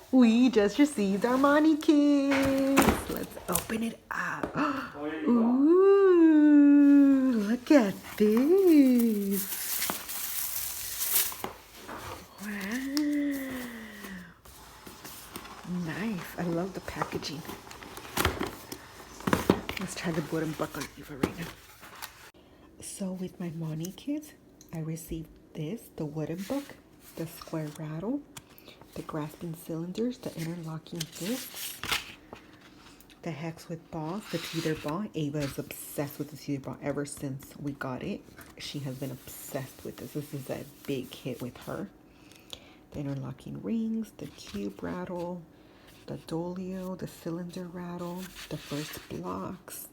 We just received our Monti Kids. Let's open it up. Ooh, look at this. Wow. Nice. I love the packaging. Let's try the wooden book on Eva right now. So with my Monti Kids, I received this, the wooden book, the square rattle, the grasping cylinders, the interlocking discs, the hex with balls, the teeter ball. Ava is obsessed with the teeter ball ever since we got it. She has been obsessed with this. This is a big hit with her. The interlocking rings, the cube rattle, the dolio, the cylinder rattle, the first blocks.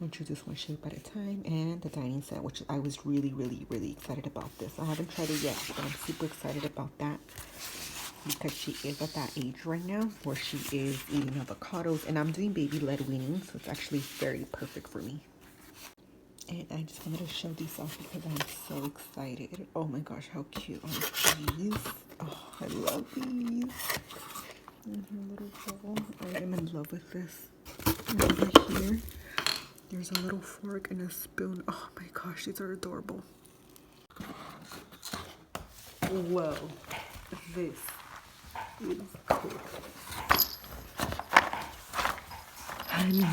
I choose this one shape at a time, and the dining set, which I was really excited about this. I haven't tried it yet, but I'm super excited about that because she is at that age right now where she is eating avocados, and I'm doing baby-led weaning, so it's actually very perfect for me. And I just wanted to show these off because I'm so excited. Oh my gosh, how cute are these? Oh, I love these. And her little bowl. I am in love with this. And over here, there's a little fork and a spoon. Oh my gosh, these are adorable. Whoa, this is cool. Honey.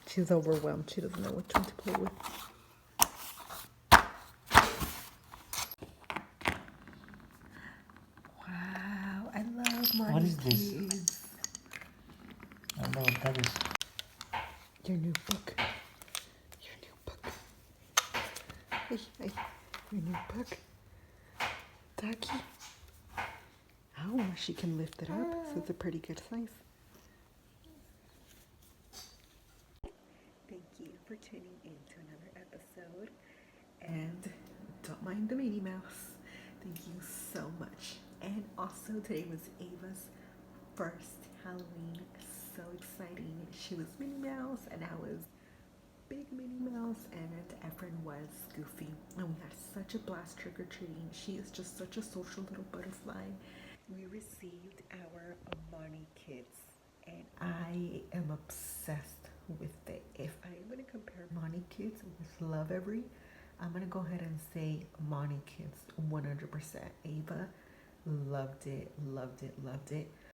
She's overwhelmed. She doesn't know which one to play with. Wow, I love Monti What is Kids. this? I don't know what that is. Your new book. Your new book. Hey, hey. Your new book. Ducky. Oh, she can lift it up, so it's a pretty good size. Thank you for tuning in to another episode. And don't mind the Minnie Mouse. Thank you so much. And also today was Ava's first Halloween. So exciting. She was Minnie Mouse and I was Big Minnie Mouse, and Efren was Goofy. And we had such a blast trick-or-treating. She is just such a social little butterfly. We received our Monti Kids, and I am obsessed with it. If I am going to compare Monti Kids with Lovevery, I'm going to go ahead and say Monti Kids 100%. Ava loved it, loved it, loved it.